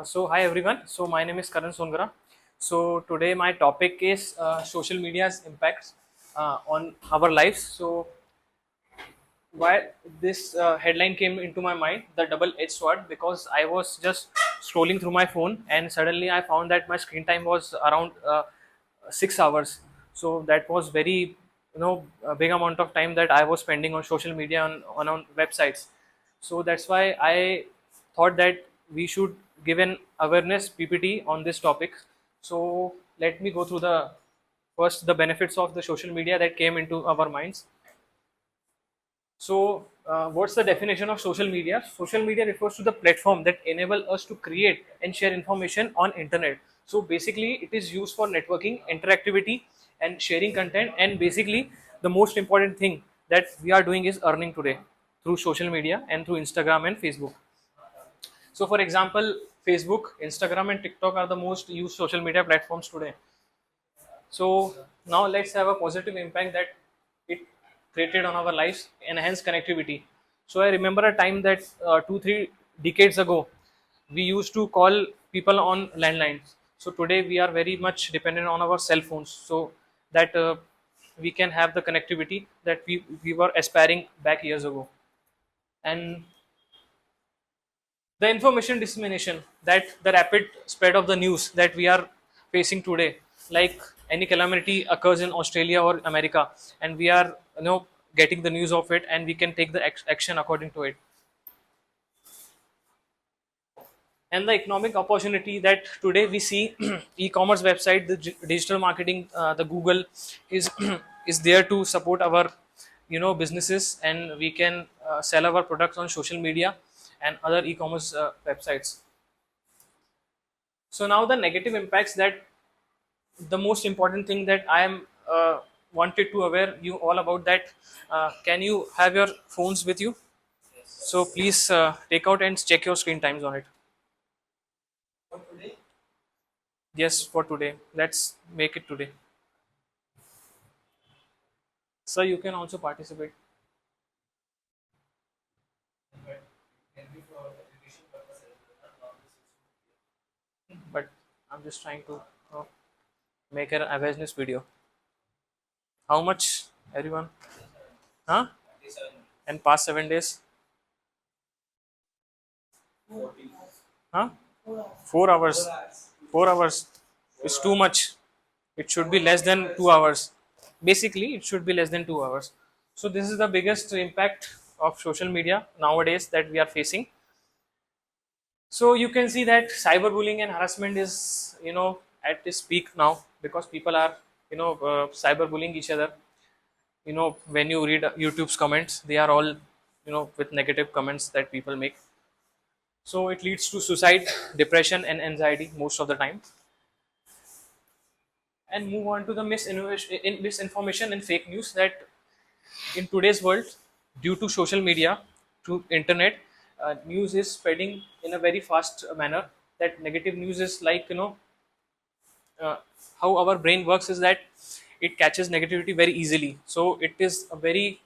So hi everyone. So my name is Karan Songara. So today my topic is social media's impacts on our lives. So why this headline came into my mind, the double-edged sword, because I was just scrolling through my phone and suddenly I found that my screen time was around 6 hours. So that was very a big amount of time that I was spending on social media on websites. So that's why I thought that we should give an awareness PPT on this topic. So let me go through the first the benefits of the social media that came into our minds. So, what's the definition of social media? Social media refers to the platform that enable us to create and share information on internet. So basically, it is used for networking, interactivity, and sharing content. And basically, the most important thing that we are doing is earning today through social media and through Instagram and Facebook. So, for example, Facebook, Instagram, and TikTok are the most used social media platforms today. So now let's have a positive impact that it created on our lives, enhance connectivity. So I remember a time that 2 3 decades ago we used to call people on landlines. So today we are very much dependent on our cell phones, so that we can have the connectivity that we were aspiring back years ago. And the information dissemination, that the rapid spread of the news that we are facing today, like any calamity occurs in Australia or America, and we are getting the news of it, and we can take the action according to it. And the economic opportunity that today we see, e-commerce website, the digital marketing, the Google is is there to support our businesses, and we can sell our products on social media and other e-commerce websites. So now the negative impacts, that the most important thing that I am wanted to aware you all about, that can you have your phones with you? So please take out and check your screen times on it. Yes, for today. Let's make it today. So you can also participate, but I'm just trying to make an awareness video. How much, everyone? Huh? And past 7 days? Huh? 4 hours. 4 hours is too much. It should be less than 2 hours. Basically, it should be less than 2 hours. So this is the biggest impact of social media nowadays that we are facing. So you can see that cyberbullying and harassment is at its peak now, because people are cyberbullying each other. When you read YouTube's comments, they are all with negative comments that people make. So it leads to suicide, depression, and anxiety most of the time. And move on to the misinformation and fake news, that in today's world, due to social media, to internet, news is spreading in a very fast manner. That negative news is like uh, how our brain works is that it catches negativity very easily, so it is a very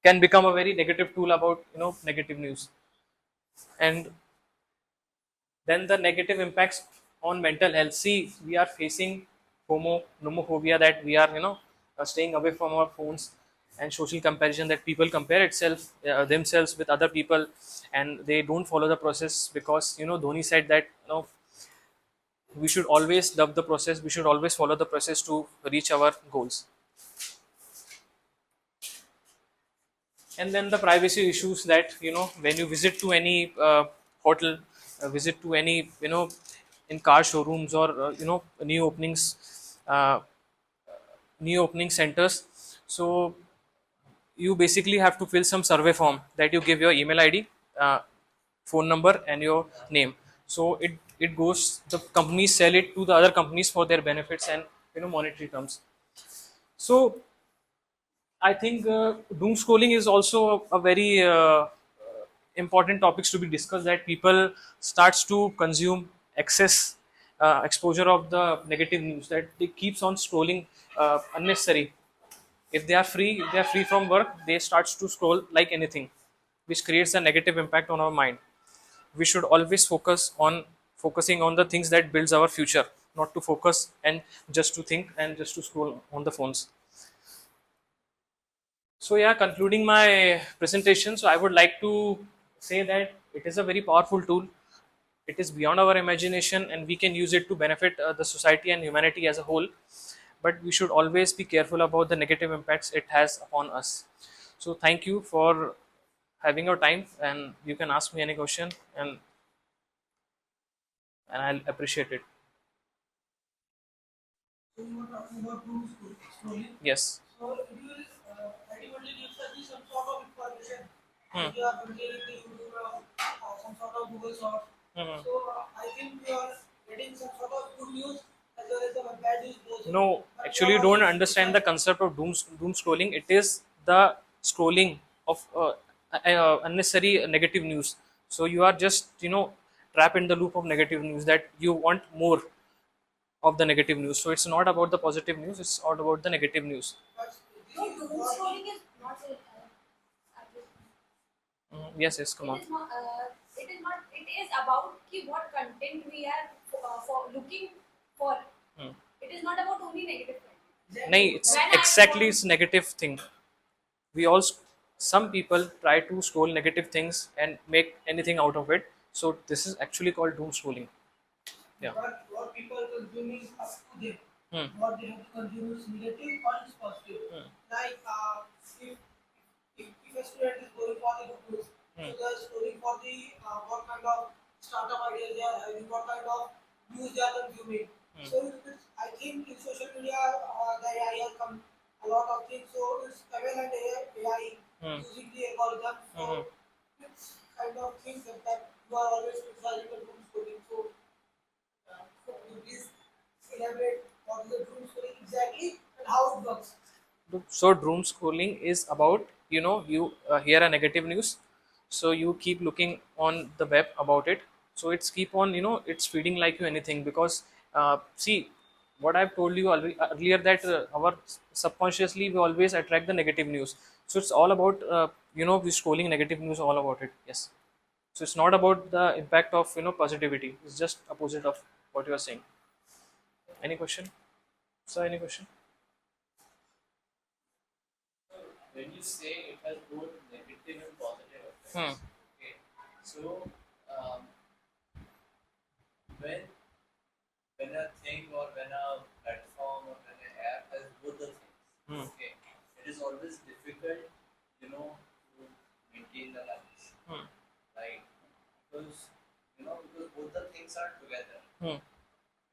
can become a very negative tool about negative news. And then the negative impacts on mental health. See, we are facing nomophobia, that we are staying away from our phones, and social comparison, that people compare itself themselves with other people, and they don't follow the process, because Dhoni said that we should always love the process, we should always follow the process to reach our goals. And then the privacy issues, that when you visit to any hotel, visit to any in car showrooms, or new openings, new opening centers. So you basically have to fill some survey form, that you give your email ID, uh, phone number, and your name. So it goes, the companies sell it to the other companies for their benefits and monetary terms. So I think doom scrolling is also a very important topics to be discussed, that people starts to consume excess exposure of the negative news, that they keeps on scrolling unnecessary. If they are free from work, they starts to scroll like anything, which creates a negative impact on our mind. We should always focus on focusing on the things that builds our future, not to focus and just to think and just to scroll on the phones. So yeah, concluding my presentation, so I would like to say that it is a very powerful tool. It is beyond our imagination, and we can use it to benefit the society and humanity as a whole. But we should always be careful about the negative impacts it has upon us. So thank you for having your time, and you can ask me any question, and I'll appreciate it. So you were talking about scrolling. Yes. So it will ultimately gives us some sort of information. Hmm. Like you are comparing the YouTube some sort of Google search. Hmm. So I think we are getting some sort of good news as well as the bad news both. No, But we actually, are you don't always understand the prepared. concept of doom scrolling. It is the scrolling of unnecessary negative news. So you are just trapped in the loop of negative news that you want more of the negative news. So it's not about the positive news; it's all about the negative news. But no, doom scrolling is not Yes, yes, come it on. is not. It is not. It is about ki what content we are for looking for. Hmm. It is not about only negative content. No, Exactly. it's When I exactly want it's negative thing. We all some people try to scroll negative things and make anything out of it. So this is actually called doom scrolling. Yeah. but what people consuming is up to them. Hmm. What they have to consume is negative or is positive. Hmm. Like if a student is going for the good news, Hmm. so they are scrolling for the what kind of startup ideas they are having, what kind of news they are consuming. Hmm. So I think in social media the AI has come a lot of things. So it's ML and AI Hmm. using the algorithm. Hmm. So it's kind of things that you are always criticizing the doom scrolling. So could you please elaborate what is the doom scrolling exactly and how it works? So doom scrolling is about you hear a negative news, so you keep looking on the web about it. So it's keep on it's feeding like you anything because see what I've told you earlier that our subconsciously we always attract the negative news. So it's all about we scrolling negative news all about it. Yes. So it's not about the impact of positivity. It's just opposite of what you are saying. Any question? Sir, any question? When you say it has both negative and positive Hmm. effects, okay, so um, when a thing or when a platform or when an app has both the things, Hmm. okay, it is always difficult, to maintain the balance, Hmm. right? Because because both the things are together. Hmm.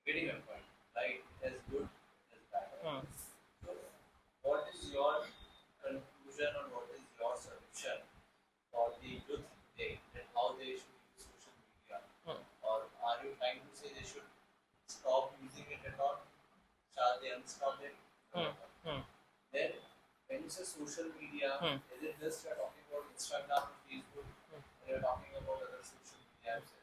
Getting your point, right? It has good, it has bad. Hmm. So, what is your conclusion or what is your solution for the youth today and how they should use social media? Hmm. Or are you trying to say they should stop using it at all? Shall they uninstall it? Hmm. Hmm. Then, when you say social media, Hmm. is it just you're talking about Instagram or Facebook, or you're talking about other social media apps,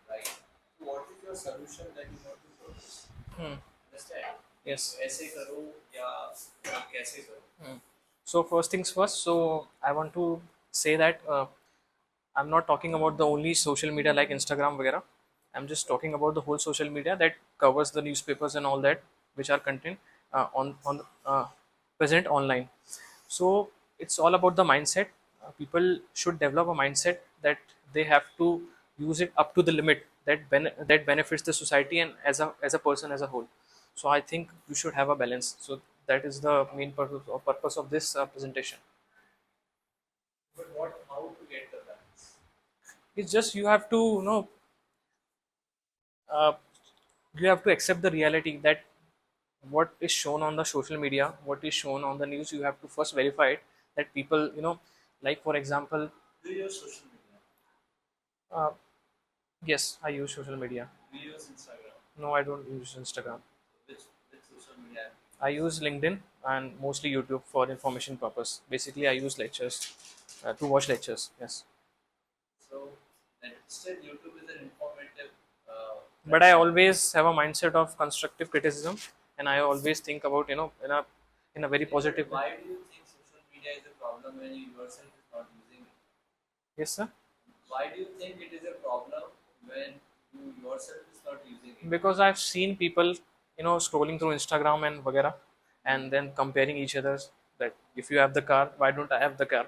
right? So, what is your solution that you want to propose? Hmm. Understand? Yes. ऐसे करो या कैसे करो? Hmm. So first things first. So I want to say that I'm not talking about the only social media like Instagram, वगैरह. I'm just talking about the whole social media that covers the newspapers and all that, which are content on present online. So it's all about the mindset. People should develop a mindset that they have to use it up to the limit that benefits the society and as a person as a whole. So I think you should have a balance. So that is the main purpose of this presentation. But what? How to get the balance? It's just you have to uh, you have to accept the reality that what is shown on the social media, what is shown on the news, you have to first verify it that people like for example. Do you use social media? uh, yes, I use social media. Do you use Instagram? No, I don't use Instagram. Which social media? I use LinkedIn and mostly YouTube for information purpose. Basically, I use lectures to watch lectures. Yes, So, and still YouTube is an informative but I platform. always have a mindset of constructive criticism, and I always think about in a very Okay, but positive way. why do you think social media is a problem when you yourself is not using it? Yes, sir. Why do you think it is a problem when you yourself is not using it. Because I've seen people, scrolling through Instagram and vagera, and then comparing each other's, that if you have the car, why don't I have the car?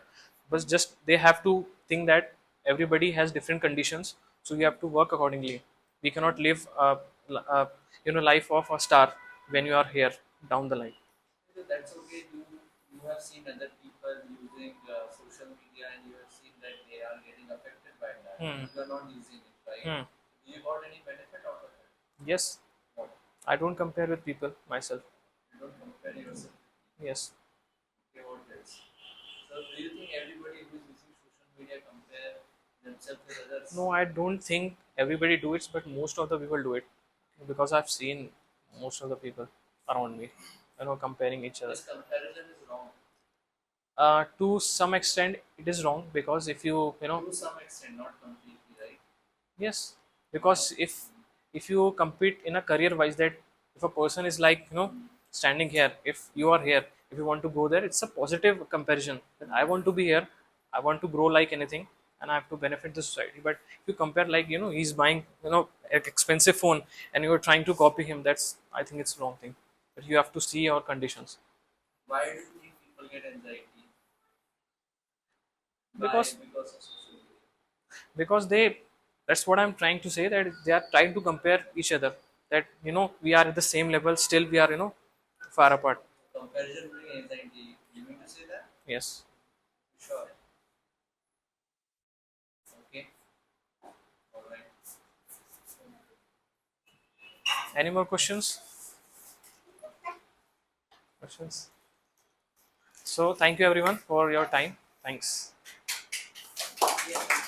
But just they have to think that everybody has different conditions, so you have to work accordingly. We cannot live a life of a star when you are here down the line. So that's okay. You have seen other people using social media and you have seen that they are getting affected by that. Hmm. You are not using it, right? Hmm. Do you got any benefit out of it? Yes, What? I don't compare with people myself. You don't compare yourself. Yes. Okay, what else? So do you think everybody who is using social media compare themselves with others? No, I don't think everybody do it, but most of the people do it because I've seen most of the people around me, comparing each other. This comparison is wrong To some extent, it is wrong because if to some extent, not completely, right? yes, because if you compete in a career wise, that if a person is like standing here, if you are here, if you want to go there, it's a positive comparison. That I want to be here, I want to grow like anything, and I have to benefit the society. But if you compare, like he's buying an expensive phone, and you're trying to copy him, that's, I think it's wrong thing. But you have to see your conditions. Why do you think people get anxiety? Why? because Because of social media. because they, that's what I'm trying to say, that they are trying to compare each other, that we are at the same level, still we are far apart. Comparison bring anxiety. You mean to say that? Yes. Sure. Okay. All right. Any more questions? So thank you everyone for your time. Thanks. Yeah.